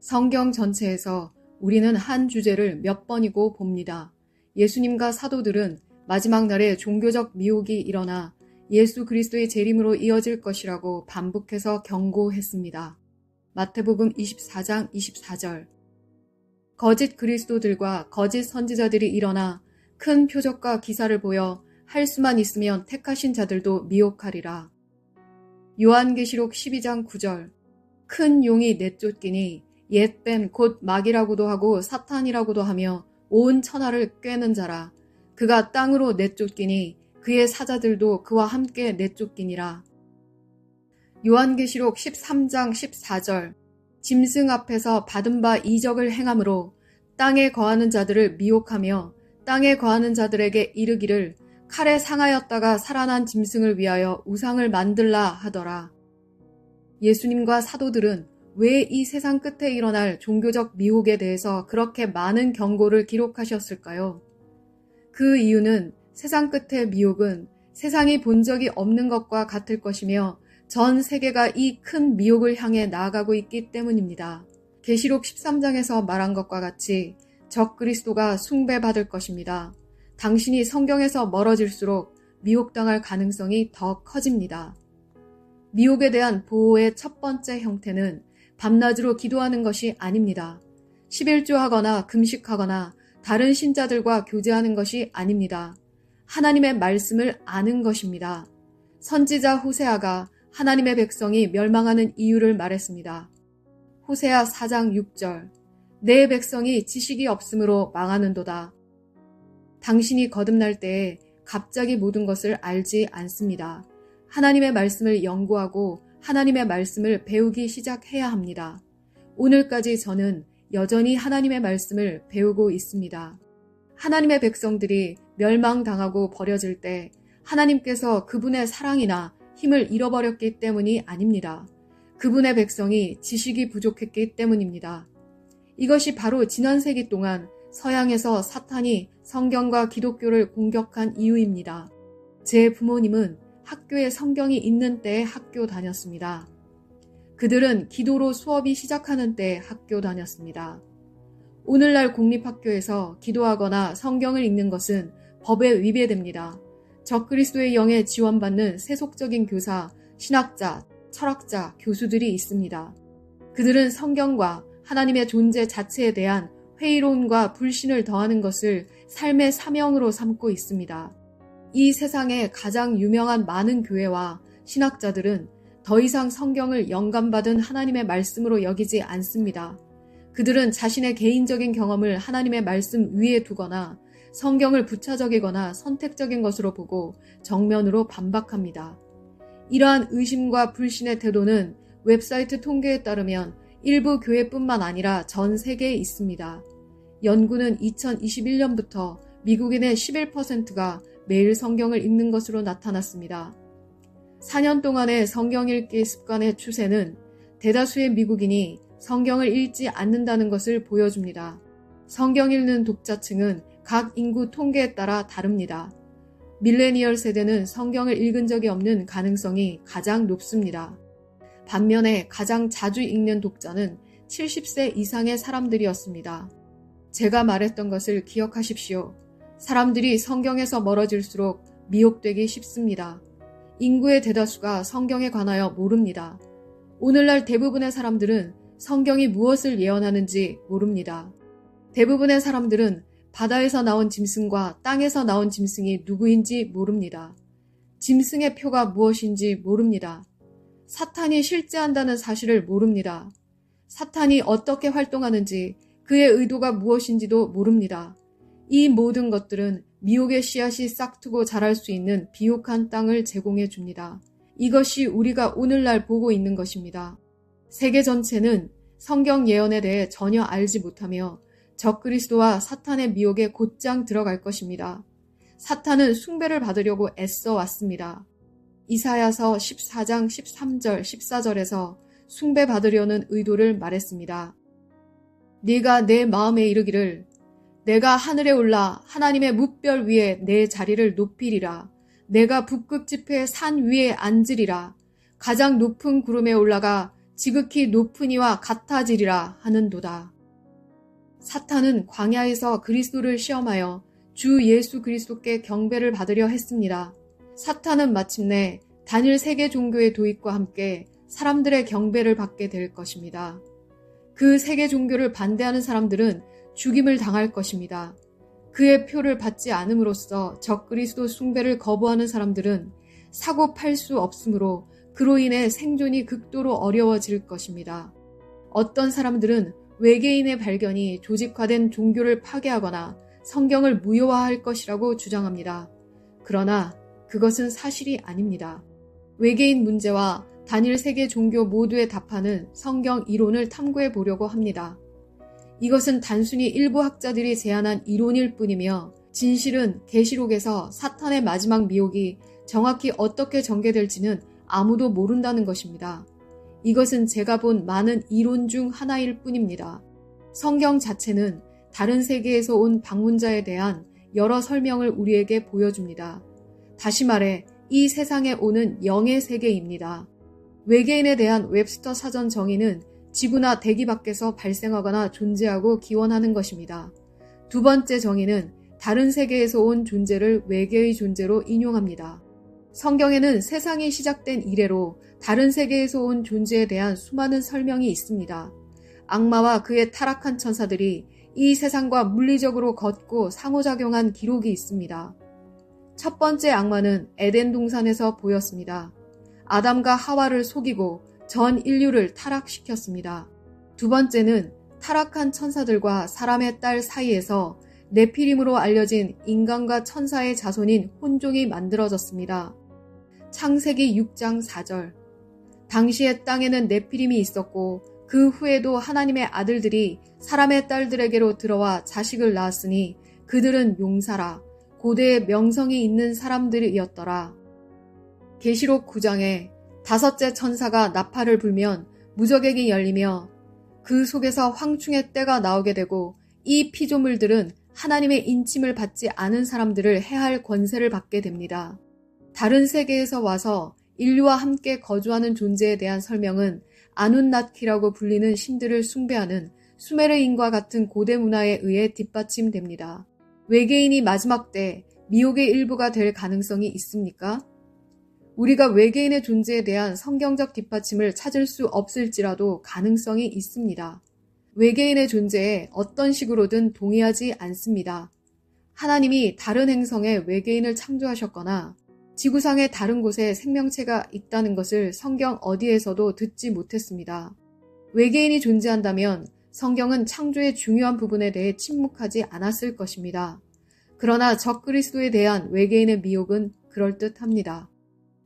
성경 전체에서 우리는 한 주제를 몇 번이고 봅니다. 예수님과 사도들은 마지막 날에 종교적 미혹이 일어나 예수 그리스도의 재림으로 이어질 것이라고 반복해서 경고했습니다. 마태복음 24장 24절. 거짓 그리스도들과 거짓 선지자들이 일어나 큰 표적과 기사를 보여 할 수만 있으면 택하신 자들도 미혹하리라. 요한계시록 12장 9절. 큰 용이 내쫓기니 옛뱀 곧 마귀라고도 하고 사탄이라고도 하며 온 천하를 꿰는 자라. 그가 땅으로 내쫓기니 그의 사자들도 그와 함께 내쫓기니라. 요한계시록 13장 14절. 짐승 앞에서 받은 바 이적을 행함으로 땅에 거하는 자들을 미혹하며 땅에 거하는 자들에게 이르기를 칼에 상하였다가 살아난 짐승을 위하여 우상을 만들라 하더라. 예수님과 사도들은 왜 이 세상 끝에 일어날 종교적 미혹에 대해서 그렇게 많은 경고를 기록하셨을까요? 그 이유는 세상 끝의 미혹은 세상이 본 적이 없는 것과 같을 것이며 전 세계가 이 큰 미혹을 향해 나아가고 있기 때문입니다. 계시록 13장에서 말한 것과 같이 적그리스도가 숭배받을 것입니다. 당신이 성경에서 멀어질수록 미혹당할 가능성이 더 커집니다. 미혹에 대한 보호의 첫 번째 형태는 밤낮으로 기도하는 것이 아닙니다. 11조하거나 금식하거나 다른 신자들과 교제하는 것이 아닙니다. 하나님의 말씀을 아는 것입니다. 선지자 호세아가 하나님의 백성이 멸망하는 이유를 말했습니다. 호세아 4장 6절. 내 백성이 지식이 없으므로 망하는도다. 당신이 거듭날 때에 갑자기 모든 것을 알지 않습니다. 하나님의 말씀을 연구하고 하나님의 말씀을 배우기 시작해야 합니다. 오늘까지 저는 여전히 하나님의 말씀을 배우고 있습니다. 하나님의 백성들이 멸망당하고 버려질 때 하나님께서 그분의 사랑이나 힘을 잃어버렸기 때문이 아닙니다. 그분의 백성이 지식이 부족했기 때문입니다. 이것이 바로 지난 세기 동안 서양에서 사탄이 성경과 기독교를 공격한 이유입니다. 제 부모님은 학교에 성경이 있는 때에 학교 다녔습니다. 그들은 기도로 수업이 시작하는 때에 학교 다녔습니다. 오늘날 공립학교에서 기도하거나 성경을 읽는 것은 법에 위배됩니다. 적그리스도의 영에 지원받는 세속적인 교사, 신학자, 철학자, 교수들이 있습니다. 그들은 성경과 하나님의 존재 자체에 대한 회의론과 불신을 더하는 것을 삶의 사명으로 삼고 있습니다. 이 세상의 가장 유명한 많은 교회와 신학자들은 더 이상 성경을 영감받은 하나님의 말씀으로 여기지 않습니다. 그들은 자신의 개인적인 경험을 하나님의 말씀 위에 두거나 성경을 부차적이거나 선택적인 것으로 보고 정면으로 반박합니다. 이러한 의심과 불신의 태도는 웹사이트 통계에 따르면 일부 교회뿐만 아니라 전 세계에 있습니다. 연구는 2021년부터 미국인의 11%가 매일 성경을 읽는 것으로 나타났습니다. 4년 동안의 성경 읽기 습관의 추세는 대다수의 미국인이 성경을 읽지 않는다는 것을 보여줍니다. 성경 읽는 독자층은 각 인구 통계에 따라 다릅니다. 밀레니얼 세대는 성경을 읽은 적이 없는 가능성이 가장 높습니다. 반면에 가장 자주 읽는 독자는 70세 이상의 사람들이었습니다. 제가 말했던 것을 기억하십시오. 사람들이 성경에서 멀어질수록 미혹되기 쉽습니다. 인구의 대다수가 성경에 관하여 모릅니다. 오늘날 대부분의 사람들은 성경이 무엇을 예언하는지 모릅니다. 대부분의 사람들은 바다에서 나온 짐승과 땅에서 나온 짐승이 누구인지 모릅니다. 짐승의 표가 무엇인지 모릅니다. 사탄이 실제한다는 사실을 모릅니다. 사탄이 어떻게 활동하는지 그의 의도가 무엇인지도 모릅니다. 이 모든 것들은 미혹의 씨앗이 싹트고 자랄 수 있는 비옥한 땅을 제공해 줍니다. 이것이 우리가 오늘날 보고 있는 것입니다. 세계 전체는 성경 예언에 대해 전혀 알지 못하며 적그리스도와 사탄의 미혹에 곧장 들어갈 것입니다. 사탄은 숭배를 받으려고 애써 왔습니다. 이사야서 14장 13절 14절에서 숭배받으려는 의도를 말했습니다. 네가 내 마음에 이르기를 내가 하늘에 올라 하나님의 뭇별 위에 내 자리를 높이리라. 내가 북극 지폐의 산 위에 앉으리라. 가장 높은 구름에 올라가 지극히 높은 이와 같아지리라 하는도다. 사탄은 광야에서 그리스도를 시험하여 주 예수 그리스도께 경배를 받으려 했습니다. 사탄은 마침내 단일 세계 종교의 도입과 함께 사람들의 경배를 받게 될 것입니다. 그 세계 종교를 반대하는 사람들은 죽임을 당할 것입니다. 그의 표를 받지 않음으로써 적그리스도 숭배를 거부하는 사람들은 사고 팔 수 없으므로 그로 인해 생존이 극도로 어려워질 것입니다. 어떤 사람들은 외계인의 발견이 조직화된 종교를 파괴하거나 성경을 무효화할 것이라고 주장합니다. 그러나 그것은 사실이 아닙니다. 외계인 문제와 단일 세계 종교 모두에 답하는 성경 이론을 탐구해 보려고 합니다. 이것은 단순히 일부 학자들이 제안한 이론일 뿐이며 진실은 계시록에서 사탄의 마지막 미혹이 정확히 어떻게 전개될지는 아무도 모른다는 것입니다. 이것은 제가 본 많은 이론 중 하나일 뿐입니다. 성경 자체는 다른 세계에서 온 방문자에 대한 여러 설명을 우리에게 보여줍니다. 다시 말해 이 세상에 오는 영의 세계입니다. 외계인에 대한 웹스터 사전 정의는 지구나 대기 밖에서 발생하거나 존재하고 기원하는 것입니다. 두 번째 정의는 다른 세계에서 온 존재를 외계의 존재로 인용합니다. 성경에는 세상이 시작된 이래로 다른 세계에서 온 존재에 대한 수많은 설명이 있습니다. 악마와 그의 타락한 천사들이 이 세상과 물리적으로 걷고 상호작용한 기록이 있습니다. 첫 번째 악마는 에덴 동산에서 보였습니다. 아담과 하와를 속이고 전 인류를 타락시켰습니다. 두 번째는 타락한 천사들과 사람의 딸 사이에서 네피림으로 알려진 인간과 천사의 자손인 혼종이 만들어졌습니다. 창세기 6장 4절. 당시의 땅에는 네피림이 있었고 그 후에도 하나님의 아들들이 사람의 딸들에게로 들어와 자식을 낳았으니 그들은 용사라 고대의 명성이 있는 사람들이었더라. 계시록 9장에 다섯째 천사가 나팔을 불면 무저객이 열리며 그 속에서 황충의 떼가 나오게 되고 이 피조물들은 하나님의 인침을 받지 않은 사람들을 해할 권세를 받게 됩니다. 다른 세계에서 와서 인류와 함께 거주하는 존재에 대한 설명은 아눈나키라고 불리는 신들을 숭배하는 수메르인과 같은 고대 문화에 의해 뒷받침됩니다. 외계인이 마지막 때 미혹의 일부가 될 가능성이 있습니까? 우리가 외계인의 존재에 대한 성경적 뒷받침을 찾을 수 없을지라도 가능성이 있습니다. 외계인의 존재에 어떤 식으로든 동의하지 않습니다. 하나님이 다른 행성에 외계인을 창조하셨거나 지구상의 다른 곳에 생명체가 있다는 것을 성경 어디에서도 듣지 못했습니다. 외계인이 존재한다면 성경은 창조의 중요한 부분에 대해 침묵하지 않았을 것입니다. 그러나 적그리스도에 대한 외계인의 미혹은 그럴듯합니다.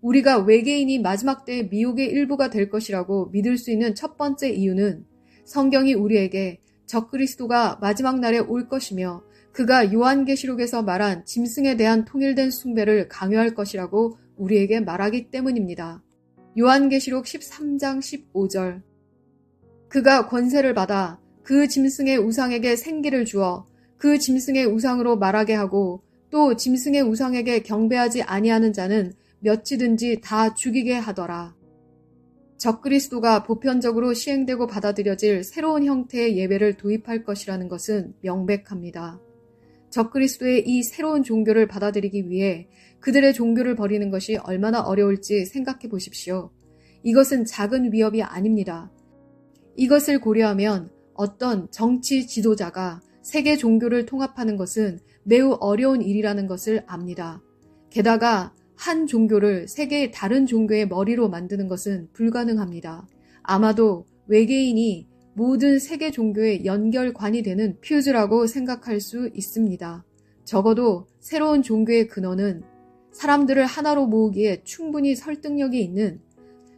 우리가 외계인이 마지막 때의 미혹의 일부가 될 것이라고 믿을 수 있는 첫 번째 이유는 성경이 우리에게 적그리스도가 마지막 날에 올 것이며 그가 요한계시록에서 말한 짐승에 대한 통일된 숭배를 강요할 것이라고 우리에게 말하기 때문입니다. 요한계시록 13장 15절. 그가 권세를 받아 그 짐승의 우상에게 생기를 주어 그 짐승의 우상으로 말하게 하고 또 짐승의 우상에게 경배하지 아니하는 자는 몇이든지 다 죽이게 하더라. 적그리스도가 보편적으로 시행되고 받아들여질 새로운 형태의 예배를 도입할 것이라는 것은 명백합니다. 적그리스도의 이 새로운 종교를 받아들이기 위해 그들의 종교를 버리는 것이 얼마나 어려울지 생각해 보십시오. 이것은 작은 위협이 아닙니다. 이것을 고려하면 어떤 정치 지도자가 세계 종교를 통합하는 것은 매우 어려운 일이라는 것을 압니다. 게다가 한 종교를 세계의 다른 종교의 머리로 만드는 것은 불가능합니다. 아마도 외계인이 모든 세계 종교의 연결관이 되는 퓨즈라고 생각할 수 있습니다. 적어도 새로운 종교의 근원은 사람들을 하나로 모으기에 충분히 설득력이 있는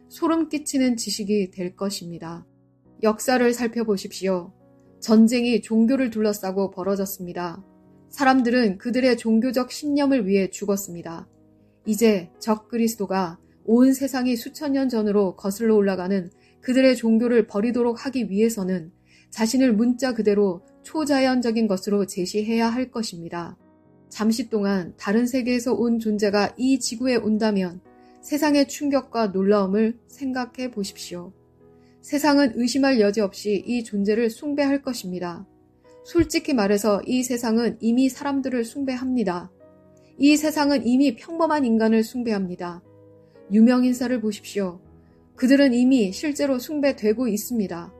소름 끼치는 지식이 될 것입니다. 역사를 살펴보십시오. 전쟁이 종교를 둘러싸고 벌어졌습니다. 사람들은 그들의 종교적 신념을 위해 죽었습니다. 이제 적그리스도가 온 세상이 수천 년 전으로 거슬러 올라가는 그들의 종교를 버리도록 하기 위해서는 자신을 문자 그대로 초자연적인 것으로 제시해야 할 것입니다. 잠시 동안 다른 세계에서 온 존재가 이 지구에 온다면 세상의 충격과 놀라움을 생각해 보십시오. 세상은 의심할 여지 없이 이 존재를 숭배할 것입니다. 솔직히 말해서 이 세상은 이미 사람들을 숭배합니다. 이 세상은 이미 평범한 인간을 숭배합니다. 유명인사를 보십시오. 그들은 이미 실제로 숭배되고 있습니다.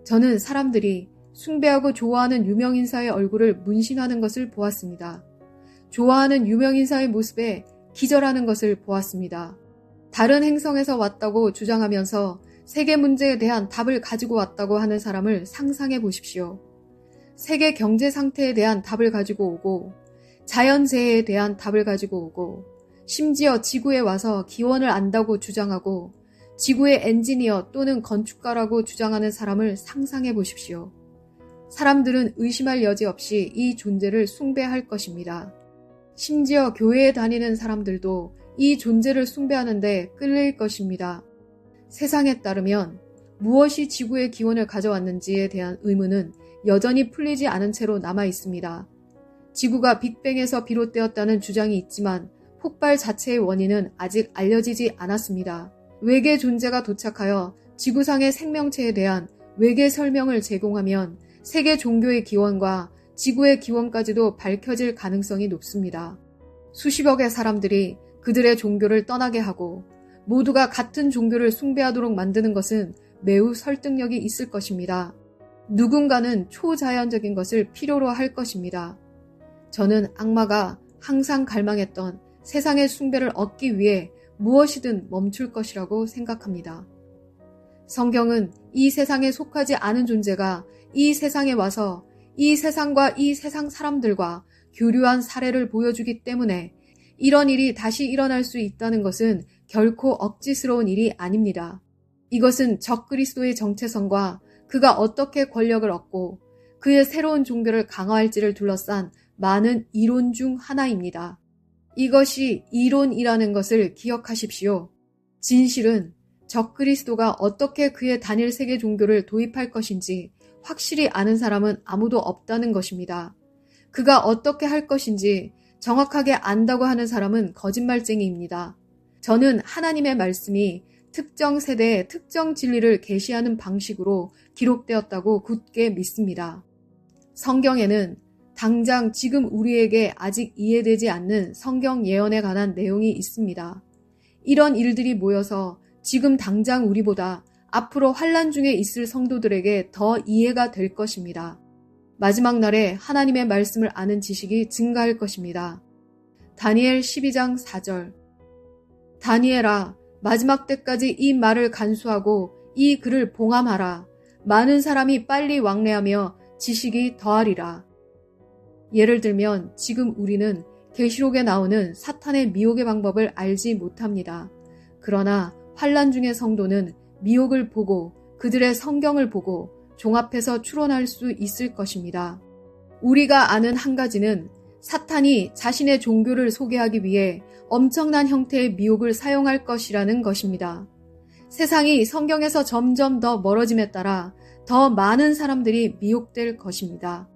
저는 사람들이 숭배하고 좋아하는 유명인사의 얼굴을 문신하는 것을 보았습니다. 좋아하는 유명인사의 모습에 기절하는 것을 보았습니다. 다른 행성에서 왔다고 주장하면서 세계 문제에 대한 답을 가지고 왔다고 하는 사람을 상상해 보십시오. 세계 경제 상태에 대한 답을 가지고 오고, 자연재해에 대한 답을 가지고 오고, 심지어 지구에 와서 기원을 안다고 주장하고, 지구의 엔지니어 또는 건축가라고 주장하는 사람을 상상해 보십시오. 사람들은 의심할 여지 없이 이 존재를 숭배할 것입니다. 심지어 교회에 다니는 사람들도 이 존재를 숭배하는데 끌릴 것입니다. 세상에 따르면 무엇이 지구의 기원을 가져왔는지에 대한 의문은 여전히 풀리지 않은 채로 남아 있습니다. 지구가 빅뱅에서 비롯되었다는 주장이 있지만 폭발 자체의 원인은 아직 알려지지 않았습니다. 외계 존재가 도착하여 지구상의 생명체에 대한 외계 설명을 제공하면 세계 종교의 기원과 지구의 기원까지도 밝혀질 가능성이 높습니다. 수십억의 사람들이 그들의 종교를 떠나게 하고 모두가 같은 종교를 숭배하도록 만드는 것은 매우 설득력이 있을 것입니다. 누군가는 초자연적인 것을 필요로 할 것입니다. 저는 악마가 항상 갈망했던 세상의 숭배를 얻기 위해 무엇이든 멈출 것이라고 생각합니다. 성경은 이 세상에 속하지 않은 존재가 이 세상에 와서 이 세상과 이 세상 사람들과 교류한 사례를 보여주기 때문에 이런 일이 다시 일어날 수 있다는 것은 결코 억지스러운 일이 아닙니다. 이것은 적그리스도의 정체성과 그가 어떻게 권력을 얻고 그의 새로운 종교를 강화할지를 둘러싼 많은 이론 중 하나입니다. 이것이 이론이라는 것을 기억하십시오. 진실은 적그리스도가 어떻게 그의 단일 세계 종교를 도입할 것인지 확실히 아는 사람은 아무도 없다는 것입니다. 그가 어떻게 할 것인지 정확하게 안다고 하는 사람은 거짓말쟁이입니다. 저는 하나님의 말씀이 특정 세대에 특정 진리를 계시하는 방식으로 기록되었다고 굳게 믿습니다. 성경에는 당장 지금 우리에게 아직 이해되지 않는 성경 예언에 관한 내용이 있습니다. 이런 일들이 모여서 지금 당장 우리보다 앞으로 환난 중에 있을 성도들에게 더 이해가 될 것입니다. 마지막 날에 하나님의 말씀을 아는 지식이 증가할 것입니다. 다니엘 12장 4절. 다니엘아, 마지막 때까지 이 말을 간수하고 이 글을 봉함하라. 많은 사람이 빨리 왕래하며 지식이 더하리라. 예를 들면 지금 우리는 계시록에 나오는 사탄의 미혹의 방법을 알지 못합니다. 그러나 환난 중의 성도는 미혹을 보고 그들의 성경을 보고 종합해서 추론할 수 있을 것입니다. 우리가 아는 한 가지는 사탄이 자신의 종교를 소개하기 위해 엄청난 형태의 미혹을 사용할 것이라는 것입니다. 세상이 성경에서 점점 더 멀어짐에 따라 더 많은 사람들이 미혹될 것입니다.